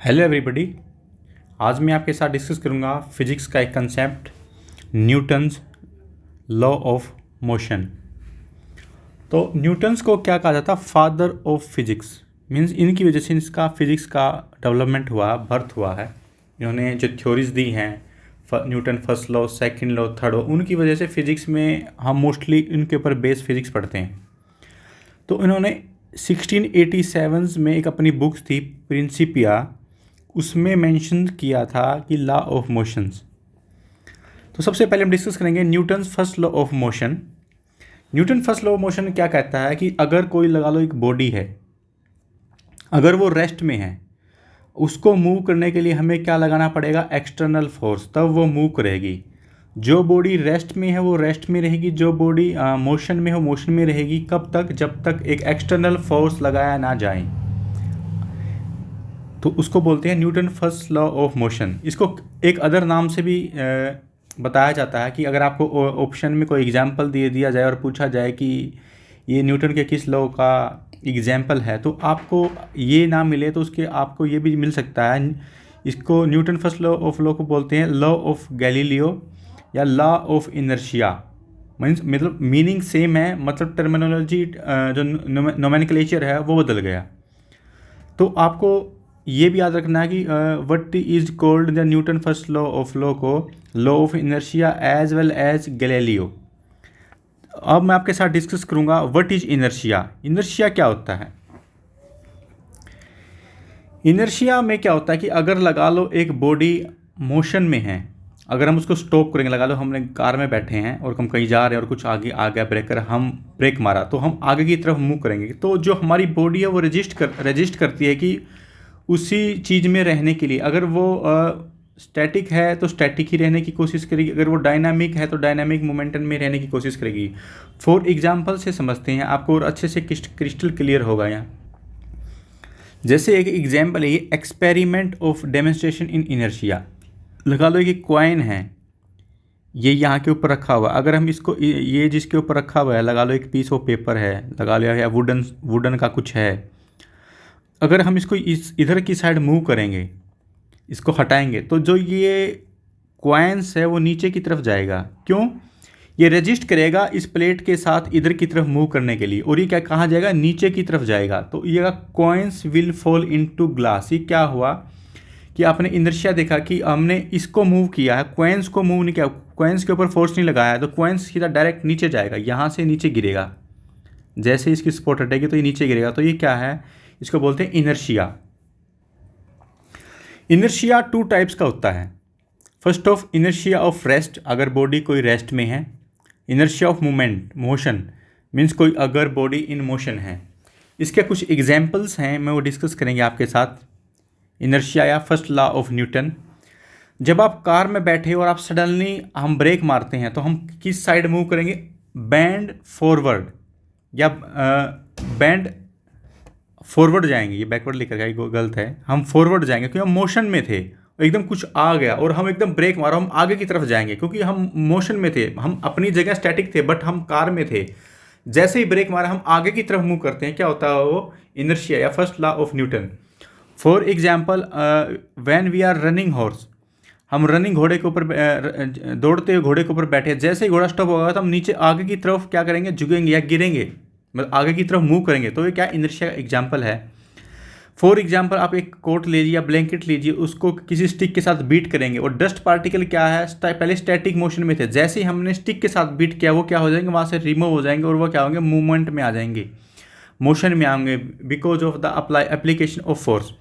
Hello everybody. आज मैं आपके साथ डिस्कस करूंगा फिजिक्स का एक concept, Newton's law of motion. तो न्यूटन्स को क्या कहा जाता है? Father of physics. मींस इनकी वजह से इसका फिजिक्स का डेवलपमेंट हुआ, बर्थ हुआ है। इन्होंने जो थ्योरीज दी हैं, Newton first law, second law, third law, उनकी वजह से फिजिक्स में हम मोस्टली इनके ऊपर बेस फिजिक्स पढ़ते हैं। तो इन्होंने 1687 में एक अपनी बुक्स थी प्रिंसिपिया, उसमें मेंशन किया था कि लॉ ऑफ मोशंस। तो सबसे पहले हम डिस्कस करेंगे Newton's first law of motion. Newton first law of motion क्या कहता है कि अगर कोई लगा लो एक बॉडी है, अगर वो रेस्ट में है, उसको मूव करने के लिए हमें क्या लगाना पड़ेगा? एक्सटर्नल फोर्स, तब वो मूव करेगी। जो बॉडी रेस्ट में है वो रेस्ट में रहेगी, जो बॉडी मोशन में हो मोशन में रहेगी। कब तक? जब तक एक एक्सटर्नल फोर्स लगाया ना जाए। तो उसको बोलते हैं Newton first law of motion. इसको एक अदर नाम से भी बताया जाता है कि अगर आपको ऑप्शन में कोई एग्जाम्पल दिया जाए और पूछा जाए कि ये न्यूटन के किस लॉ का एग्जाम्पल है, तो आपको ये ना मिले तो उसके आपको ये भी मिल सकता है। इसको न्यूटन फर्स्ट लॉ को बोलते हैं लॉ ऑफ गैलीलियो या लॉ ऑफ इनर्शिया। मतलब मीनिंग सेम है, मतलब टर्मिनोलॉजी जो नोमेनक्लेचर है वो बदल गया। तो आपको ये भी याद रखना है कि what is called the Newton first law को law of inertia as well as Galileo. अब मैं आपके साथ डिस्कस करूंगा व्हाट इज इनर्शिया। इनर्शिया क्या होता है? इनर्शिया में क्या होता है कि अगर लगा लो एक बॉडी मोशन में है, अगर हम उसको स्टॉप करेंगे, लगा लो हमने कार में बैठे हैं और हम कहीं जा रहे हैं और कुछ आगे आ गया ब्रेकर, हम ब्रेक मारा तो हम आगे की तरफ मूव करेंगे। तो जो हमारी बॉडी है वो रजिस्ट करती है कि उसी चीज़ में रहने के लिए, अगर वो स्टैटिक है तो स्टैटिक ही रहने की कोशिश करेगी, अगर वो डायनामिक है तो डायनामिक मोमेंटम में रहने की कोशिश करेगी। फॉर एग्जांपल से समझते हैं, आपको और अच्छे से क्रिस्टल क्लियर होगा यहाँ। जैसे एक एग्जांपल है ये experiment of demonstration in inertia. लगा लो कि कॉइन है, ये यहाँ के ऊपर रखा हुआ, अगर हम इसको ये जिसके ऊपर रखा हुआ है, लगा लो एक पीस ऑफ पेपर है, लगा लो या वुडन का कुछ है, अगर हम इसको इधर की साइड मूव करेंगे, इसको हटाएंगे, तो जो ये कॉइन्स है वो नीचे की तरफ जाएगा। क्यों? ये रजिस्ट करेगा इस प्लेट के साथ इधर की तरफ मूव करने के लिए, और ये क्या कहाँ जाएगा? नीचे की तरफ जाएगा। तो ये coins will fall into glass. ये क्या हुआ कि आपने इनर्शिया देखा कि हमने इसको मूव किया है, कॉइन्स को मूव नहीं किया, कॉइन्स के ऊपर फोर्स नहीं लगाया, तो कॉइन्स सीधा डायरेक्ट नीचे जाएगा, यहाँ से नीचे गिरेगा। जैसे इसकी सपोर्ट हटेगी तो ये नीचे गिरेगा। तो ये क्या है? इसको बोलते हैं इनर्शिया। इनर्शिया टू टाइप्स का होता है। First of inertia of rest, अगर बॉडी कोई रेस्ट में है। Inertia of movement, motion means कोई अगर बॉडी इन मोशन है। इसके कुछ एग्जाम्पल्स हैं, मैं वो डिस्कस करेंगे आपके साथ। इनर्शिया या फर्स्ट लॉ ऑफ न्यूटन। जब आप कार में बैठे और आप सडनली हम ब्रेक मारते हैं तो हम किस साइड मूव करेंगे? बैंड फॉरवर्ड या बैंड फॉरवर्ड जाएंगे। ये बैकवर्ड लिखा गया, ये गलत है, हम फॉरवर्ड जाएंगे क्योंकि हम मोशन में थे, एकदम कुछ आ गया और हम एकदम ब्रेक मारा, हम आगे की तरफ जाएंगे क्योंकि हम मोशन में थे, हम अपनी जगह स्टैटिक थे बट हम कार में थे। जैसे ही ब्रेक मारा हम आगे की तरफ मूव करते हैं, क्या होता है? वो इनर्शिया या first law of Newton. For example when we are running horse, हम रनिंग घोड़े के ऊपर दौड़ते हुए घोड़े के ऊपर बैठे, जैसे ही घोड़ा स्टॉप होगा तो हम नीचे आगे की तरफ क्या करेंगे? झुकेंगे या गिरेंगे, मतलब आगे की तरफ मूव करेंगे। तो ये क्या इनर्शिया का एग्जाम्पल है। फॉर एग्जाम्पल आप एक कोट लीजिए या ब्लैंकेट लीजिए, उसको किसी स्टिक के साथ बीट करेंगे और डस्ट पार्टिकल क्या है? पहले स्टैटिक मोशन में थे, जैसे ही हमने स्टिक के साथ बीट किया वो क्या हो जाएंगे? वहाँ से रिमूव हो जाएंगे और वो क्या होंगे? मूवमेंट में आ जाएंगे, मोशन में आएंगे, because of the application of force.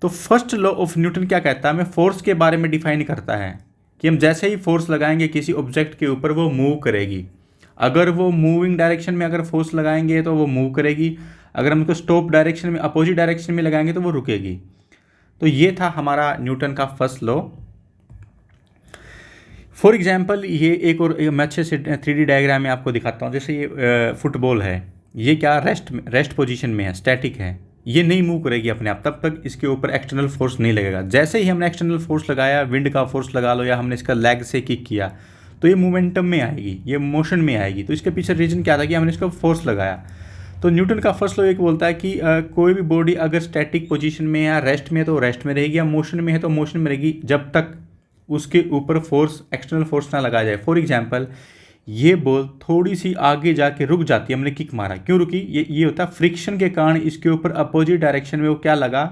तो फर्स्ट लॉ ऑफ न्यूटन क्या कहता है? हमें फोर्स के बारे में डिफाइन करता है कि हम जैसे ही फोर्स लगाएंगे किसी ऑब्जेक्ट के ऊपर वो मूव करेगी। अगर वो मूविंग डायरेक्शन में अगर फोर्स लगाएंगे तो वो मूव करेगी, अगर हम उसको स्टॉप डायरेक्शन में, अपोजिट डायरेक्शन में लगाएंगे तो वो रुकेगी। तो ये था हमारा न्यूटन का फर्स्ट लॉ। फॉर एग्जांपल ये एक और मैं अच्छे से 3D डायग्राम में आपको दिखाता हूँ। जैसे ये फुटबॉल है, ये क्या रेस्ट पोजीशन में है, स्टैटिक है, ये नहीं मूव करेगी अपने आप, तब तक इसके ऊपर एक्सटर्नल फोर्स नहीं लगेगा। जैसे ही हमने एक्सटर्नल फोर्स लगाया, विंड का फोर्स लगा लो या हमने इसका लेग से किक किया, तो ये मोमेंटम में आएगी, ये मोशन में आएगी। तो इसके पीछे रीजन क्या था कि हमने इसको फोर्स लगाया। तो न्यूटन का फर्स्ट लॉ एक बोलता है कि कोई भी बॉडी अगर स्टैटिक पोजीशन में या रेस्ट में है तो रेस्ट में रहेगी, या मोशन में है तो मोशन में रहेगी, जब तक उसके ऊपर फोर्स, एक्सटर्नल फोर्स ना लगाया जाए। फॉर एग्जांपल, ये बॉल थोड़ी सी आगे जाके रुक जाती है, हमने किक मारा, क्यों रुकी? ये होता है फ्रिक्शन के कारण इसके ऊपर अपोजिट डायरेक्शन में वो क्या लगा,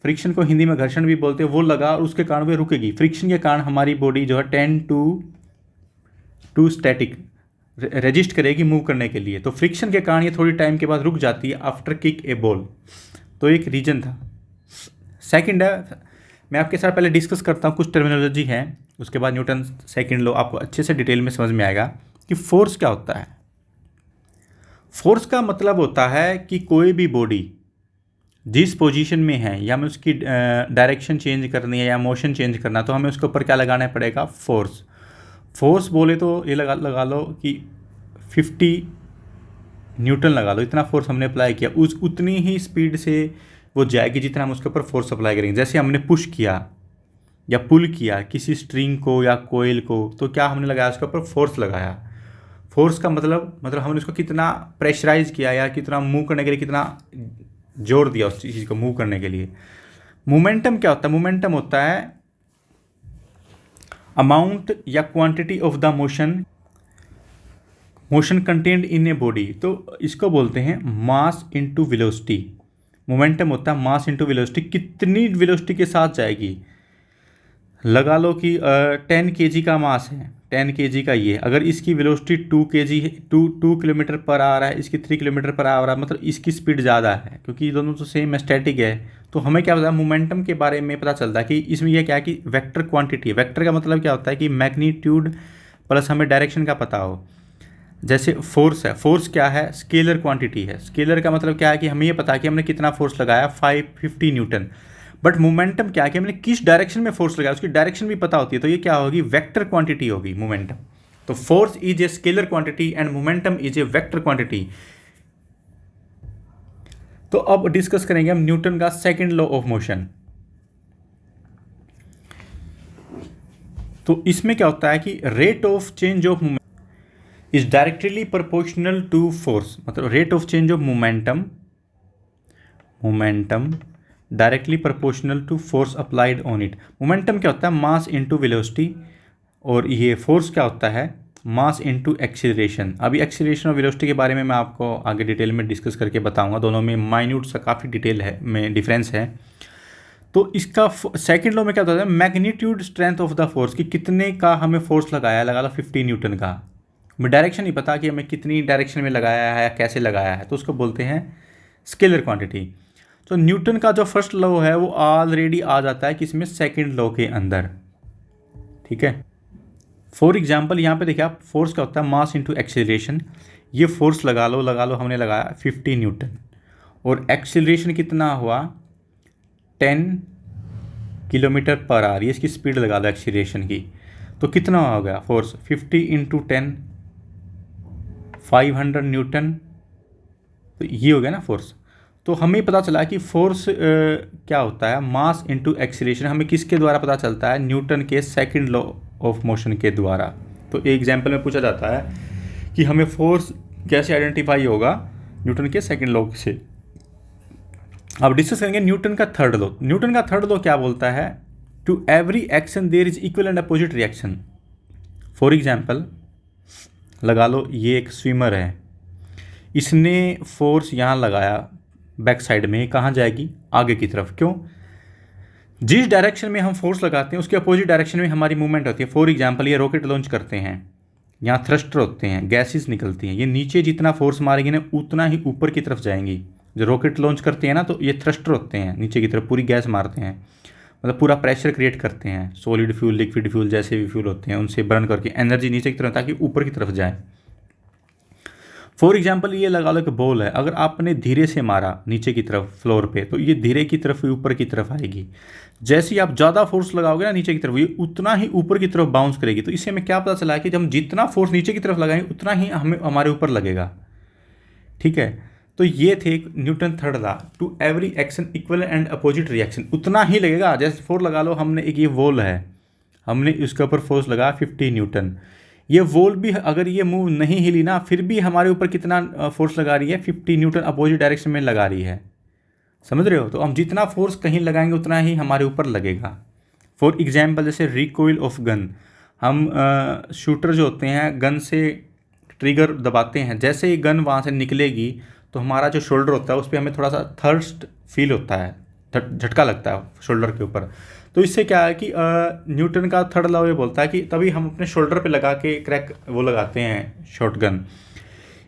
फ्रिक्शन को हिंदी में घर्षण भी बोलते हैं, वो लगा और उसके कारण वो रुकेगी। फ्रिक्शन के कारण हमारी बॉडी जो है टेंड टू स्टैटिक रेजिस्ट करेगी मूव करने के लिए, तो फ्रिक्शन के कारण ये थोड़ी टाइम के बाद रुक जाती है आफ्टर किक ए बॉल। तो एक रीजन था। सेकंड है, मैं आपके साथ पहले डिस्कस करता हूँ, कुछ टर्मिनोलॉजी है, उसके बाद न्यूटन सेकंड लॉ आपको अच्छे से डिटेल में समझ में आएगा कि फोर्स क्या होता है। फोर्स का मतलब होता है कि कोई भी बॉडी जिस पोजीशन में है, या हमें उसकी डायरेक्शन चेंज करनी है या मोशन चेंज करना, तो हमें उसके ऊपर क्या लगाना पड़ेगा? फोर्स। फोर्स बोले तो ये लगा लो कि 50 न्यूटन लगा लो, इतना फोर्स हमने अप्लाई किया, उतनी ही स्पीड से वो जाएगी जितना हम उसके ऊपर फोर्स अप्लाई करेंगे। जैसे हमने पुश किया या पुल किया किसी स्ट्रिंग को या कोयल को, तो क्या हमने लगाया? उसके ऊपर फोर्स लगाया। फोर्स का मतलब हमने उसको कितना प्रेशराइज किया या कितना मूव करने के लिए कितना जोर दिया उस चीज़ को मूव करने के लिए। मोमेंटम क्या होता है? मोमेंटम होता है अमाउंट या quantity of the motion content in a body, तो इसको बोलते हैं मास इनटू वेलोसिटी। मोमेंटम होता है मास इनटू वेलोसिटी, कितनी वेलोसिटी के साथ जाएगी। लगा लो कि 10 kg का मास है, 10 kg का ये, अगर इसकी वेलोसिटी 2 kg है, 2 किलोमीटर पर आ रहा है, इसकी 3 किलोमीटर पर आ रहा है, मतलब इसकी स्पीड ज़्यादा है, क्योंकि ये दोनों तो सेम स्टैटिक है। तो हमें क्या पता है? मोमेंटम के बारे में पता चलता है कि इसमें यह क्या है कि वेक्टर क्वांटिटी है। वेक्टर का मतलब क्या होता है कि मैग्नीट्यूड प्लस हमें डायरेक्शन का पता हो। जैसे फोर्स है, फोर्स क्या है? स्केलर क्वांटिटी है। स्केलर का मतलब क्या है कि हमें ये पता है कि हमने कितना फोर्स लगाया, 550 न्यूटन। बट मोमेंटम क्या है कि हमने किस डायरेक्शन में फोर्स लगाया, उसकी डायरेक्शन भी पता होती है, तो ये क्या होगी? वेक्टर क्वांटिटी होगी मोमेंटम। तो force is a scalar quantity and momentum is a vector quantity. तो अब डिस्कस करेंगे हम न्यूटन का सेकंड लॉ ऑफ मोशन। तो इसमें क्या होता है कि rate of change of momentum is directly proportional to force, मतलब rate of change of momentum directly proportional to force applied on it. Momentum क्या होता है? मास इनटू वेलोसिटी, और ये फोर्स क्या होता है? मास इनटू एक्सीलरेशन। अभी एक्सीलरेशन और वेलोसिटी के बारे में मैं आपको आगे डिटेल में डिस्कस करके बताऊंगा, दोनों में माइन्यूट सा काफ़ी डिटेल है में डिफरेंस है। तो इसका सेकंड लॉ में क्या होता है? Magnitude strength of the force, कि कितने का हमें फोर्स लगाया, लगा लो 50 न्यूटन का, हमें डायरेक्शन नहीं पता कि हमें कितनी डायरेक्शन में लगाया है या कैसे लगाया है, तो उसको बोलते हैं स्केलर क्वांटिटी। तो न्यूटन का जो फर्स्ट लॉ है वो ऑलरेडी आ जाता है किसमें? सेकंड लॉ के अंदर, ठीक है। फॉर एग्जांपल यहाँ पे देखिए आप, फोर्स क्या होता है? मास इनटू एक्सीलरेशन। ये फोर्स लगा लो हमने लगाया 50 न्यूटन, और एक्सीलरेशन कितना हुआ? 10 किलोमीटर पर आवर। ये इसकी स्पीड लगा लो एक्सीलरेशन की, तो कितना हो गया फोर्स? 50 into 10, 500 Newton. तो ये हो गया ना फोर्स। तो हमें पता चला कि फोर्स क्या होता है? मास इनटू एक्सीलरेशन। हमें किसके द्वारा पता चलता है? न्यूटन के सेकंड लॉ ऑफ मोशन के द्वारा। तो एक एग्जांपल में पूछा जाता है कि हमें फोर्स कैसे आइडेंटिफाई होगा? न्यूटन के सेकंड लॉ से। अब डिस्कस करेंगे न्यूटन का थर्ड लॉ। न्यूटन का थर्ड लॉ क्या बोलता है? To every action there is equal and opposite reaction. For example, लगा लो ये एक स्विमर है, इसने फोर्स यहाँ लगाया बैक साइड में, कहाँ जाएगी? आगे की तरफ। क्यों? जिस डायरेक्शन में हम फोर्स लगाते हैं उसके अपोजिट डायरेक्शन में हमारी मूवमेंट होती है। फॉर एग्जांपल, ये रॉकेट लॉन्च करते हैं, यहाँ थ्रस्टर होते हैं, गैसेस निकलती हैं, ये नीचे जितना फोर्स मारेंगे ना उतना ही ऊपर की तरफ जाएंगी। जो रॉकेट लॉन्च करते हैं ना, तो ये थ्रस्टर होते हैं, नीचे की तरफ पूरी गैस मारते हैं, मतलब पूरा प्रेशर क्रिएट करते हैं। सॉलिड फ्यूल, लिक्विड फ्यूल, जैसे भी फ्यूल होते हैं उनसे बर्न करके एनर्जी नीचे की तरफ, ताकि ऊपर की तरफ जाए। फॉर एग्जाम्पल, ये लगा लो कि बॉल है, अगर आपने धीरे से मारा नीचे की तरफ फ्लोर पे, तो ये धीरे की तरफ ऊपर की तरफ आएगी। जैसे ही आप ज़्यादा फोर्स लगाओगे ना नीचे की तरफ, ये उतना ही ऊपर की तरफ बाउंस करेगी। तो इससे हमें क्या पता चला कि जब हम जितना फोर्स नीचे की तरफ लगाएंगे उतना ही हमें हमारे ऊपर लगेगा, ठीक है। तो ये थे Newton third law, to every action equal and opposite reaction. उतना ही लगेगा। जैसे फोर्स लगा लो, हमने एक ये वॉल है, हमने इसके ऊपर फोर्स लगा 50 न्यूटन, ये वॉल भी अगर ये मूव नहीं हिली ना, फिर भी हमारे ऊपर कितना फोर्स लगा रही है, 50 न्यूटन अपोजिट डायरेक्शन में लगा रही है। समझ रहे हो? तो हम जितना फोर्स कहीं लगाएंगे उतना ही हमारे ऊपर लगेगा। फॉर एग्जाम्पल जैसे रिकॉइल ऑफ गन, हम शूटर जो होते हैं गन से ट्रिगर दबाते हैं, जैसे ही गन वहाँ से निकलेगी तो हमारा जो शोल्डर होता है उस पर हमें थोड़ा सा थर्स्ट फील होता है, झटका लगता है शोल्डर के ऊपर। तो इससे क्या है कि न्यूटन का थर्ड लॉ ये बोलता है कि तभी हम अपने शोल्डर पे लगा के क्रैक वो लगाते हैं शॉटगन।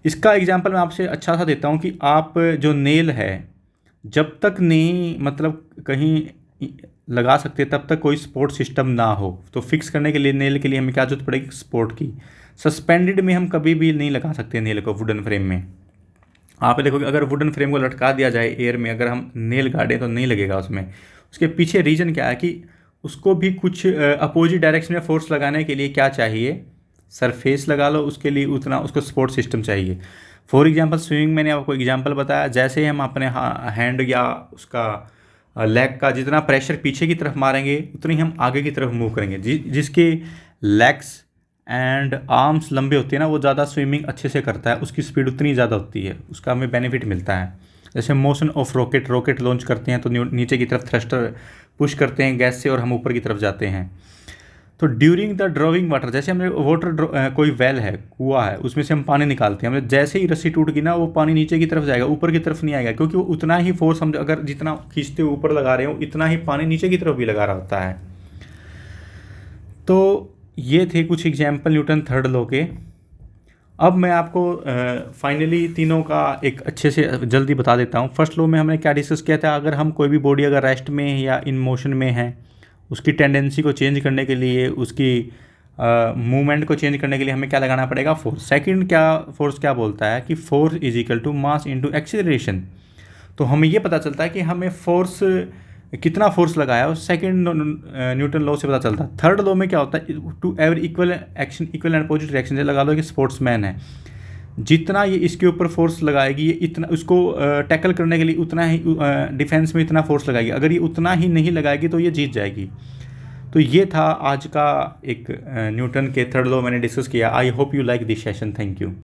इसका एग्जांपल मैं आपसे अच्छा सा देता हूँ कि आप जो नेल है जब तक नहीं मतलब कहीं लगा सकते तब तक कोई सपोर्ट सिस्टम ना हो, तो फिक्स करने के लिए नेल के लिए हमें क्या जरूरत पड़ेगी? सपोर्ट की। सस्पेंडेड में हम कभी भी नहीं लगा सकते नेल को वुडन फ्रेम में। आप देखोगे अगर वुडन फ्रेम को लटका दिया जाए एयर में, अगर हम नेल गाड़ें तो नहीं लगेगा उसमें। उसके पीछे रीज़न क्या है कि उसको भी कुछ अपोजिट डायरेक्शन में फोर्स लगाने के लिए क्या चाहिए? सरफेस लगा लो, उसके लिए उतना उसको सपोर्ट सिस्टम चाहिए। फॉर एग्जांपल स्विमिंग, मैंने आपको एग्जांपल बताया, जैसे ही हम अपने हैंड या उसका लेग का जितना प्रेशर पीछे की तरफ मारेंगे उतनी हम आगे की तरफ मूव करेंगे। जिसके लेग्स एंड आर्म्स लंबे होते हैं ना, वो ज़्यादा स्विमिंग अच्छे से करता है, उसकी स्पीड उतनी ज़्यादा होती है, उसका हमें बेनिफिट मिलता है। जैसे मोशन ऑफ रॉकेट लॉन्च करते हैं तो नीचे की तरफ थ्रस्टर पुश करते हैं गैस से और हम ऊपर की तरफ जाते हैं। तो ड्यूरिंग द ड्रॉइंग वाटर, जैसे हमने वाटर कोई वेल है, कुआं है, उसमें से हम पानी निकालते हैं, हमने जैसे ही रस्सी टूट गई ना वो पानी नीचे की तरफ जाएगा, ऊपर की तरफ नहीं आएगा, क्योंकि वो उतना ही फोर्स हम अगर जितना खींचते हुए ऊपर लगा रहे हो उतना ही पानी नीचे की तरफ भी लगा रहा होता है। तो ये थे कुछ एग्जाम्पल न्यूटन थर्ड लॉ के। अब मैं आपको फाइनली तीनों का एक अच्छे से जल्दी बता देता हूँ। फर्स्ट लॉ में हमने क्या डिस्कस किया था? अगर हम कोई भी बॉडी अगर रेस्ट में है या इन मोशन में है, उसकी टेंडेंसी को चेंज करने के लिए, उसकी मूवमेंट को चेंज करने के लिए हमें क्या लगाना पड़ेगा? फोर्स। सेकंड फोर्स क्या बोलता है कि force is equal to mass into acceleration. तो हमें ये पता चलता है कि हमें फोर्स कितना फोर्स लगाया है, सेकंड न्यूटन लॉ से पता चलता है। थर्ड लॉ में क्या होता है? To every equal action equal and opposite reaction. लगा लो कि स्पोर्ट्समैन है, जितना ये इसके ऊपर फोर्स लगाएगी, ये इतना उसको टैकल करने के लिए उतना ही डिफेंस में इतना फोर्स लगाएगी, अगर ये उतना ही नहीं लगाएगी तो ये जीत जाएगी। तो ये था आज का एक न्यूटन के थर्ड लॉ मैंने डिस्कस किया। I hope you like this session. Thank you.